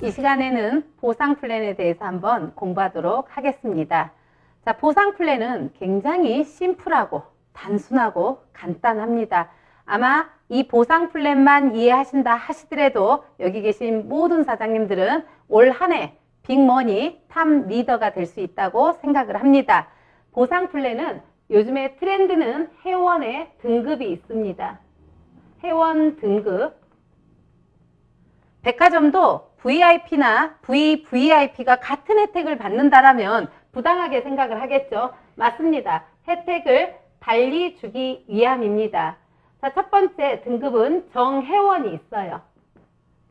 이 시간에는 보상 플랜에 대해서 한번 공부하도록 하겠습니다. 자, 보상 플랜은 굉장히 심플하고 단순하고 간단합니다. 아마 이 보상 플랜만 이해하신다 하시더라도 여기 계신 모든 사장님들은 올 한 해 빅머니 탑 리더가 될 수 있다고 생각을 합니다. 보상 플랜은 요즘에 트렌드는 회원의 등급이 있습니다. 회원 등급. 백화점도 VIP나 VVIP가 같은 혜택을 받는다라면 부당하게 생각을 하겠죠. 맞습니다. 혜택을 달리 주기 위함입니다. 자, 첫 번째 등급은 정회원이 있어요.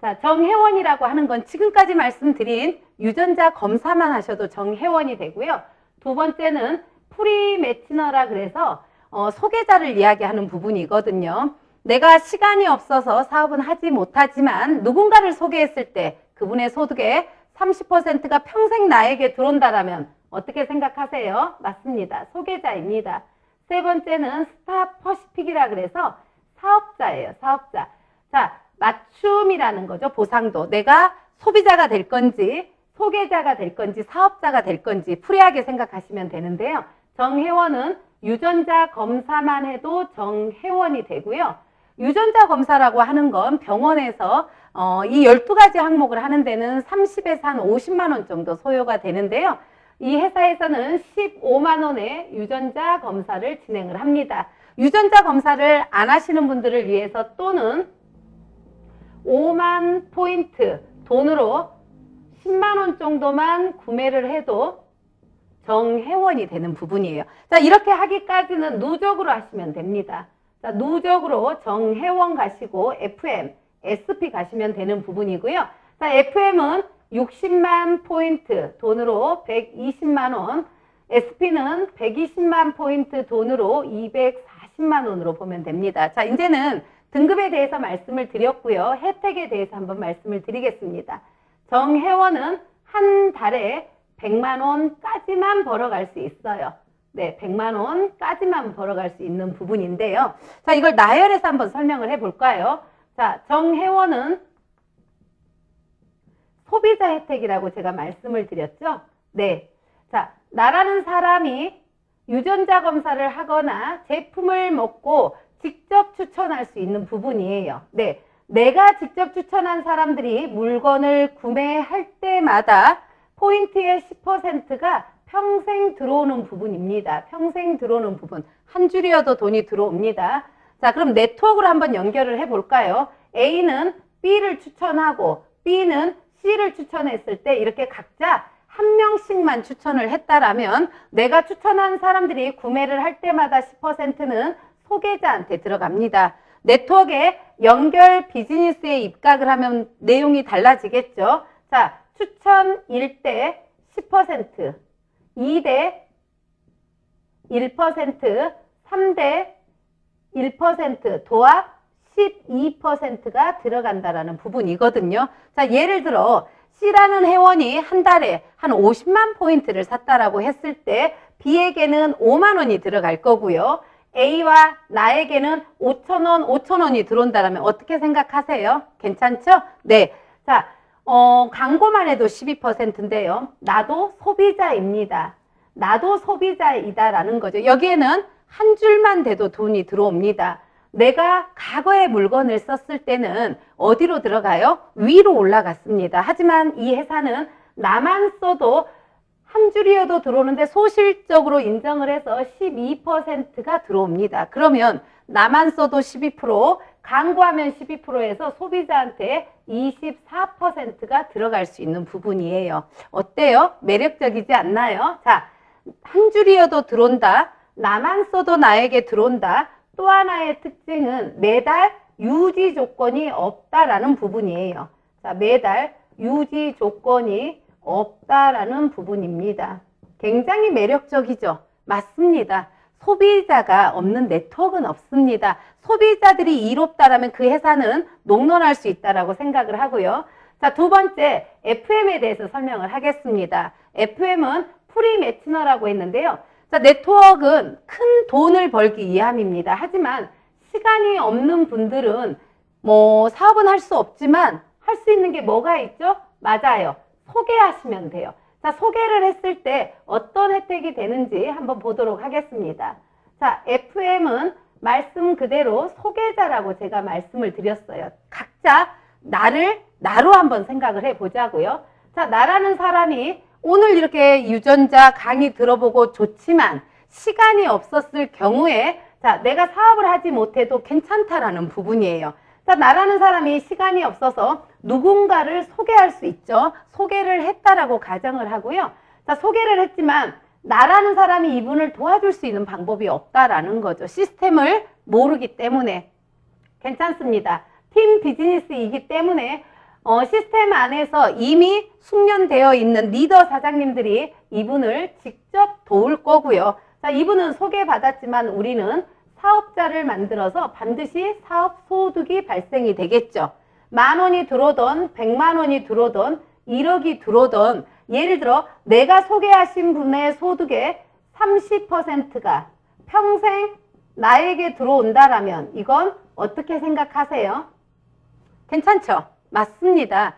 자, 정회원이라고 하는 건 지금까지 말씀드린 유전자 검사만 하셔도 정회원이 되고요. 두 번째는 프리매치너라 그래서 소개자를 이야기하는 부분이거든요. 내가 시간이 없어서 사업은 하지 못하지만 누군가를 소개했을 때 그분의 소득의 30%가 평생 나에게 들어온다라면 어떻게 생각하세요? 맞습니다. 소개자입니다. 세 번째는 스타퍼시픽이라 그래서 사업자예요. 사업자. 자, 맞춤이라는 거죠. 보상도. 내가 소비자가 될 건지 소개자가 될 건지 사업자가 될 건지 프리하게 생각하시면 되는데요. 정회원은 유전자 검사만 해도 정회원이 되고요. 유전자 검사라고 하는 건 병원에서 이 12가지 항목을 하는 데는 30에서 한 50만 원 정도 소요가 되는데요. 이 회사에서는 15만 원의 유전자 검사를 진행을 합니다. 유전자 검사를 안 하시는 분들을 위해서 또는 5만 포인트 돈으로 10만 원 정도만 구매를 해도 정회원이 되는 부분이에요. 자, 이렇게 하기까지는 누적으로 하시면 됩니다. 자, 누적으로 정회원 가시고 FM, SP 가시면 되는 부분이고요. 자, FM은 60만 포인트 돈으로 120만 원, SP는 120만 포인트 돈으로 240만 원으로 보면 됩니다. 자, 이제는 등급에 대해서 말씀을 드렸고요. 혜택에 대해서 한번 말씀을 드리겠습니다. 정회원은 한 달에 100만 원까지만 벌어갈 수 있어요. 네, 100만 원까지만 벌어갈 수 있는 부분인데요. 자, 이걸 나열해서 한번 설명을 해볼까요? 자, 정회원은 소비자 혜택이라고 제가 말씀을 드렸죠? 네. 자, 나라는 사람이 유전자 검사를 하거나 제품을 먹고 직접 추천할 수 있는 부분이에요. 네. 내가 직접 추천한 사람들이 물건을 구매할 때마다 포인트의 10%가 평생 들어오는 부분입니다. 평생 들어오는 부분. 한 줄이어도 돈이 들어옵니다. 자, 그럼 네트워크로 한번 연결을 해볼까요? A는 B를 추천하고 B는 C를 추천했을 때 이렇게 각자 한 명씩만 추천을 했다라면 내가 추천한 사람들이 구매를 할 때마다 10%는 소개자한테 들어갑니다. 네트워크에 연결 비즈니스에 입각을 하면 내용이 달라지겠죠. 자, 추천 1대 10%, 2대 1%, 3대 1%, 도합 12%가 들어간다라는 부분이거든요. 자, 예를 들어 C라는 회원이 한 달에 한 50만 포인트를 샀다라고 했을 때 B에게는 5만 원이 들어갈 거고요. A와 나에게는 5,000원, 5,000원이 들어온다면 어떻게 생각하세요? 괜찮죠? 네. 자, 광고만 해도 12%인데요. 나도 소비자입니다. 나도 소비자이다라는 거죠. 여기에는 한 줄만 돼도 돈이 들어옵니다. 내가 과거에 물건을 썼을 때는 어디로 들어가요? 위로 올라갔습니다. 하지만 이 회사는 나만 써도 한 줄이어도 들어오는데 소실적으로 인정을 해서 12%가 들어옵니다. 그러면 나만 써도 12%, 광고하면 12%에서 소비자한테 24%가 들어갈 수 있는 부분이에요. 어때요? 매력적이지 않나요? 자, 한 줄이어도 들어온다. 나만 써도 나에게 들어온다. 또 하나의 특징은 매달 유지 조건이 없다라는 부분이에요. 자, 매달 유지 조건이 없다라는 부분입니다. 굉장히 매력적이죠? 맞습니다. 소비자가 없는 네트워크는 없습니다. 소비자들이 이롭다라면 그 회사는 농론할 수 있다라고 생각을 하고요. 자, 두 번째 FM에 대해서 설명을 하겠습니다. FM은 프리매치너라고 했는데요. 자, 네트워크는 큰 돈을 벌기 위함입니다. 하지만 시간이 없는 분들은 사업은 할 수 없지만 할 수 있는 게 뭐가 있죠? 맞아요. 소개하시면 돼요. 자, 소개를 했을 때 어떤 혜택이 되는지 한번 보도록 하겠습니다. 자, FM은 말씀 그대로 소개자라고 제가 말씀을 드렸어요. 각자 나로 한번 생각을 해보자고요. 자, 나라는 사람이 오늘 이렇게 유전자 강의 들어보고 좋지만 시간이 없었을 경우에 자, 내가 사업을 하지 못해도 괜찮다라는 부분이에요. 자, 나라는 사람이 시간이 없어서 누군가를 소개할 수 있죠. 소개를 했다라고 가정을 하고요. 자, 소개를 했지만 나라는 사람이 이분을 도와줄 수 있는 방법이 없다라는 거죠. 시스템을 모르기 때문에. 괜찮습니다. 팀 비즈니스이기 때문에 시스템 안에서 이미 숙련되어 있는 리더 사장님들이 이분을 직접 도울 거고요. 자, 이분은 소개받았지만 우리는 사업자를 만들어서 반드시 사업 소득이 발생이 되겠죠. 10,000원이 들어오던 100만 원이 들어오던 1억이 들어오던 예를 들어 내가 소개하신 분의 소득의 30%가 평생 나에게 들어온다라면 이건 어떻게 생각하세요? 괜찮죠? 맞습니다.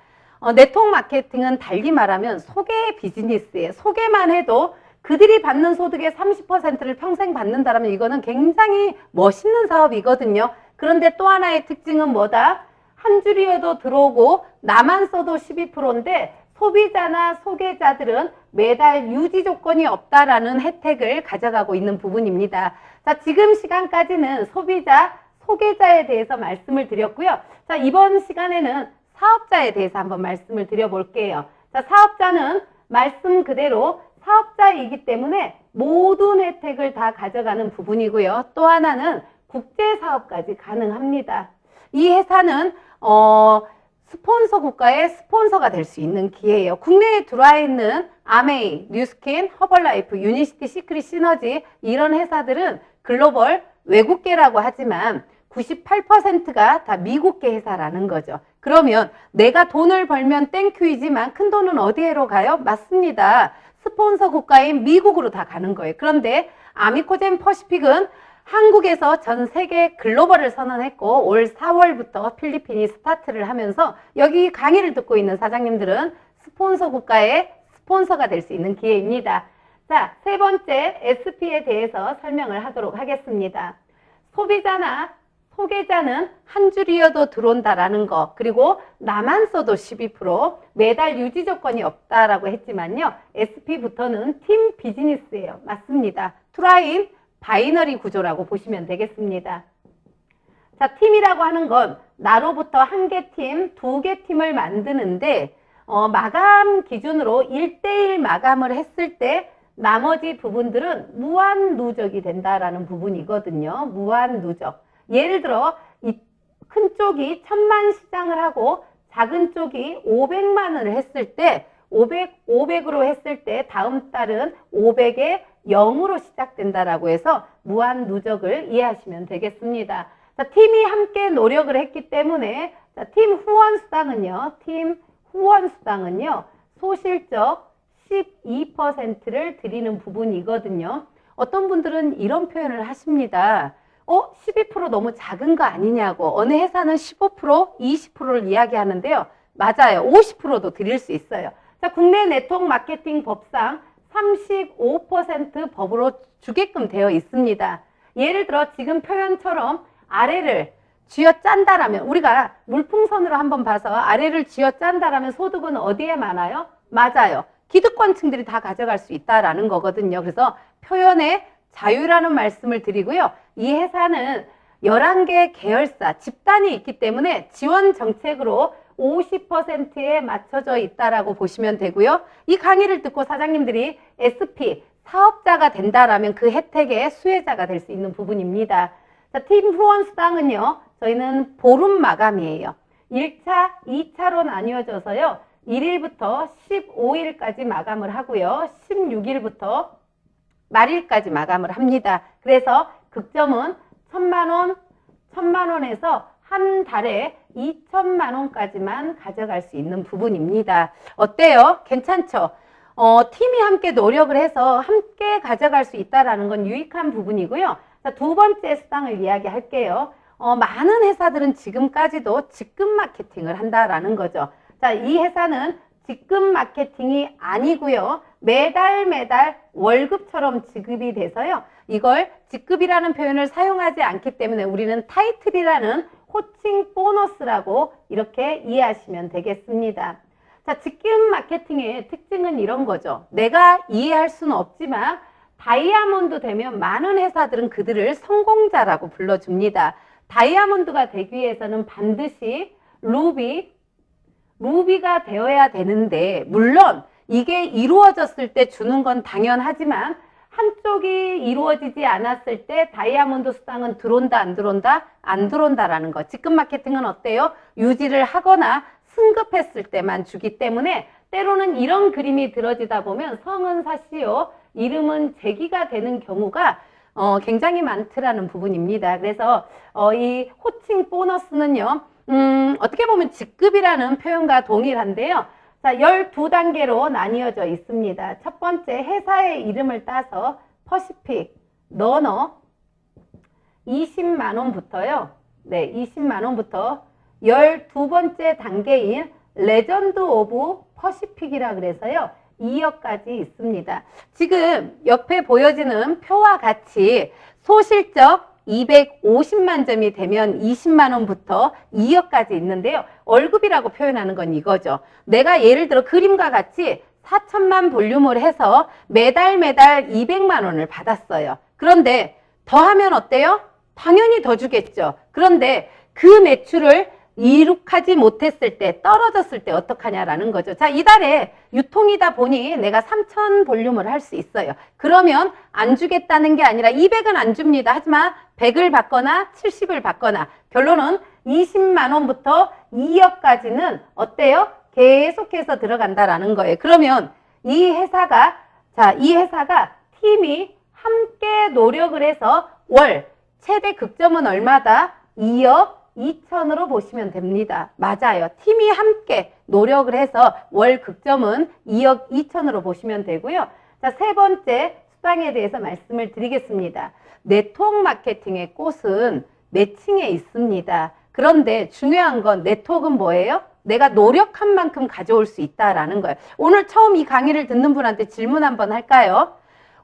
네트워크 마케팅은 달리 말하면 소개 비즈니스예요. 소개만 해도 그들이 받는 소득의 30%를 평생 받는다면 이거는 굉장히 멋있는 사업이거든요. 그런데 또 하나의 특징은 뭐다? 한 줄이어도 들어오고 나만 써도 12%인데 소비자나 소개자들은 매달 유지 조건이 없다라는 혜택을 가져가고 있는 부분입니다. 자, 지금 시간까지는 소비자, 소개자에 대해서 말씀을 드렸고요. 자, 이번 시간에는 사업자에 대해서 한번 말씀을 드려볼게요. 자, 사업자는 말씀 그대로 사업자이기 때문에 모든 혜택을 다 가져가는 부분이고요. 또 하나는 국제사업까지 가능합니다. 이 회사는 스폰서 국가의 스폰서가 될 수 있는 기회예요. 국내에 들어와 있는 아메이, 뉴스킨, 허벌라이프, 유니시티, 시크릿, 시너지 이런 회사들은 글로벌 외국계라고 하지만 98%가 다 미국계 회사라는 거죠. 그러면 내가 돈을 벌면 땡큐이지만 큰 돈은 어디로 가요? 맞습니다. 스폰서 국가인 미국으로 다 가는 거예요. 그런데 아미코젠 퍼시픽은 한국에서 전 세계 글로벌을 선언했고 올 4월부터 필리핀이 스타트를 하면서 여기 강의를 듣고 있는 사장님들은 스폰서 국가의 스폰서가 될 수 있는 기회입니다. 자, 세 번째 SP에 대해서 설명을 하도록 하겠습니다. 소비자나 소개자는 한 줄이어도 들어온다라는 거, 그리고 나만 써도 12%, 매달 유지 조건이 없다라고 했지만요. SP부터는 팀 비즈니스예요. 맞습니다. 투라인 바이너리 구조라고 보시면 되겠습니다. 자, 팀이라고 하는 건 나로부터 한 개 팀, 두 개 팀을 만드는데 마감 기준으로 1대1 마감을 했을 때 나머지 부분들은 무한 누적이 된다라는 부분이거든요. 무한 누적. 예를 들어 이 큰 쪽이 1,000만 시장을 하고 작은 쪽이 500만을 했을 때 500으로 했을 때 다음 달은 500에 0으로 시작된다라고 해서 무한 누적을 이해하시면 되겠습니다. 자, 팀이 함께 노력을 했기 때문에 자, 팀 후원 수당은요. 소실적 12%를 드리는 부분이거든요. 어떤 분들은 이런 표현을 하십니다. 12% 너무 작은 거 아니냐고. 어느 회사는 15%, 20%를 이야기하는데요. 맞아요. 50%도 드릴 수 있어요. 자, 국내 네트워크 마케팅 법상 35% 법으로 주게끔 되어 있습니다. 예를 들어 지금 표현처럼 아래를 쥐어 짠다라면 우리가 물풍선으로 한번 봐서 아래를 쥐어 짠다라면 소득은 어디에 많아요? 맞아요. 기득권층들이 다 가져갈 수 있다라는 거거든요. 그래서 표현의 자유라는 말씀을 드리고요. 이 회사는 11개 계열사, 집단이 있기 때문에 지원 정책으로 50%에 맞춰져 있다라고 보시면 되고요. 이 강의를 듣고 사장님들이 SP, 사업자가 된다라면 그 혜택의 수혜자가 될 수 있는 부분입니다. 자, 팀 후원 수당은요. 저희는 보름 마감이에요. 1차, 2차로 나뉘어져서요. 1일부터 15일까지 마감을 하고요. 16일부터 말일까지 마감을 합니다. 그래서 극점은 1,000만 원에서 한 달에 2,000만 원까지만 가져갈 수 있는 부분입니다. 어때요? 괜찮죠? 팀이 함께 노력을 해서 함께 가져갈 수 있다는 건 유익한 부분이고요. 자, 두 번째 수당을 이야기할게요. 많은 회사들은 지금까지도 직급 마케팅을 한다라는 거죠. 자, 이 회사는 직급 마케팅이 아니고요. 매달 월급처럼 지급이 돼서요. 이걸 직급이라는 표현을 사용하지 않기 때문에 우리는 타이틀이라는 호칭 보너스라고 이렇게 이해하시면 되겠습니다. 자, 직급 마케팅의 특징은 이런 거죠. 내가 이해할 수는 없지만 다이아몬드 되면 많은 회사들은 그들을 성공자라고 불러줍니다. 다이아몬드가 되기 위해서는 반드시 루비가 되어야 되는데, 물론 이게 이루어졌을 때 주는 건 당연하지만 한쪽이 이루어지지 않았을 때 다이아몬드 수당은 들어온다 안 들어온다? 안 들어온다라는 거. 직급 마케팅은 어때요? 유지를 하거나 승급했을 때만 주기 때문에 때로는 이런 그림이 들어지다 보면 성은 사시요 이름은 제기가 되는 경우가 굉장히 많더라는 부분입니다. 그래서 이 호칭 보너스는요, 어떻게 보면 직급이라는 표현과 동일한데요. 자, 12단계로 나뉘어져 있습니다. 첫 번째, 회사의 이름을 따서 퍼시픽, 러너 20만원부터요. 네, 20만원부터 12번째 단계인 레전드 오브 퍼시픽이라 그래서요. 2억까지 있습니다. 지금 옆에 보여지는 표와 같이 소실적 250만 점이 되면 20만원부터 2억까지 있는데요. 월급이라고 표현하는 건 이거죠. 내가 예를 들어 그림과 같이 4천만 볼륨을 해서 매달 200만원을 받았어요. 그런데 더하면 어때요? 당연히 더 주겠죠. 그런데 그 매출을 이룩하지 못했을 때, 떨어졌을 때 어떡하냐라는 거죠. 자, 이달에 유통이다 보니 내가 3,000 볼륨을 할 수 있어요. 그러면 안 주겠다는 게 아니라 200은 안 줍니다. 하지만 100을 받거나 70을 받거나 결론은 20만원부터 2억까지는 어때요? 계속해서 들어간다라는 거예요. 그러면 이 회사가 팀이 함께 노력을 해서 월 최대 극점은 얼마다? 2억 2천으로 보시면 됩니다. 맞아요. 팀이 함께 노력을 해서 월 극점은 2억 2천으로 보시면 되고요. 자, 세 번째 수당에 대해서 말씀을 드리겠습니다. 네트워크 마케팅의 꽃은 매칭에 있습니다. 그런데 중요한 건 네트워크는 뭐예요? 내가 노력한 만큼 가져올 수 있다라는 거예요. 오늘 처음 이 강의를 듣는 분한테 질문 한번 할까요?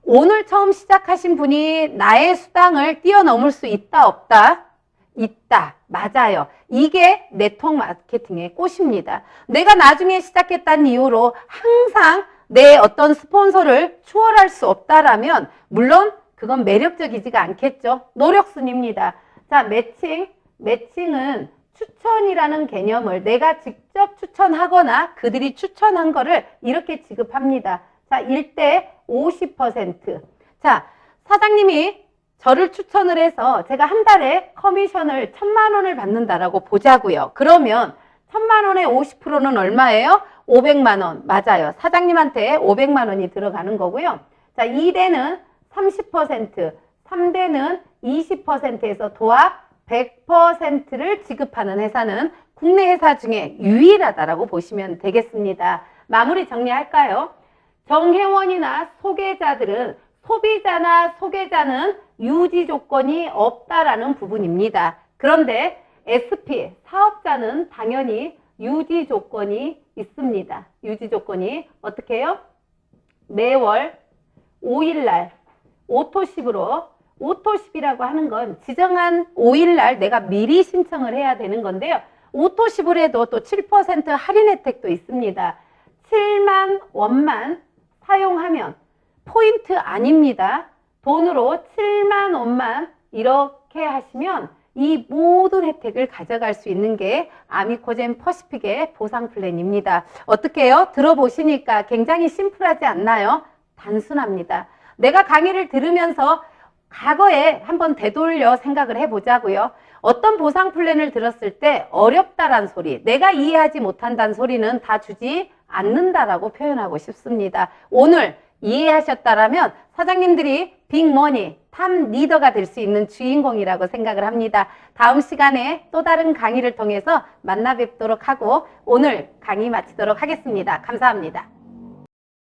오늘 처음 시작하신 분이 나의 수당을 뛰어넘을 수 있다, 없다? 있다. 맞아요. 이게 네트워크 마케팅의 꽃입니다. 내가 나중에 시작했다는 이유로 항상 내 어떤 스폰서를 추월할 수 없다라면 물론 그건 매력적이지가 않겠죠. 노력순입니다. 자, 매칭은 추천이라는 개념을 내가 직접 추천하거나 그들이 추천한 거를 이렇게 지급합니다. 자, 1대 50%. 자, 사장님이 저를 추천을 해서 제가 한 달에 커미션을 1,000만원을 받는다라고 보자고요. 그러면 1,000만원의 50%는 얼마예요? 500만원. 맞아요. 사장님한테 500만원이 들어가는 거고요. 자, 2대는 30%, 3대는 20%에서 도합 100%를 지급하는 회사는 국내 회사 중에 유일하다라고 보시면 되겠습니다. 마무리 정리할까요? 정회원이나 소개자들은 소비자나 소개자는 유지 조건이 없다라는 부분입니다. 그런데 SP, 사업자는 당연히 유지 조건이 있습니다. 유지 조건이 어떻게 해요? 매월 5일날 오토십으로, 오토십이라고 하는 건 지정한 5일날 내가 미리 신청을 해야 되는 건데요. 오토십을 해도 또 7% 할인 혜택도 있습니다. 7만 원만 사용하면 포인트 아닙니다. 돈으로 7만 원만 이렇게 하시면 이 모든 혜택을 가져갈 수 있는 게 아미코젠 퍼시픽의 보상 플랜입니다. 어떻게 해요? 들어보시니까 굉장히 심플하지 않나요? 단순합니다. 내가 강의를 들으면서 과거에 한번 되돌려 생각을 해보자고요. 어떤 보상 플랜을 들었을 때 어렵다란 소리, 내가 이해하지 못한다는 소리는 다 주지 않는다라고 표현하고 싶습니다. 오늘 이해하셨다라면 사장님들이 빅머니, 탑 리더가 될 수 있는 주인공이라고 생각을 합니다. 다음 시간에 또 다른 강의를 통해서 만나 뵙도록 하고 오늘 강의 마치도록 하겠습니다. 감사합니다.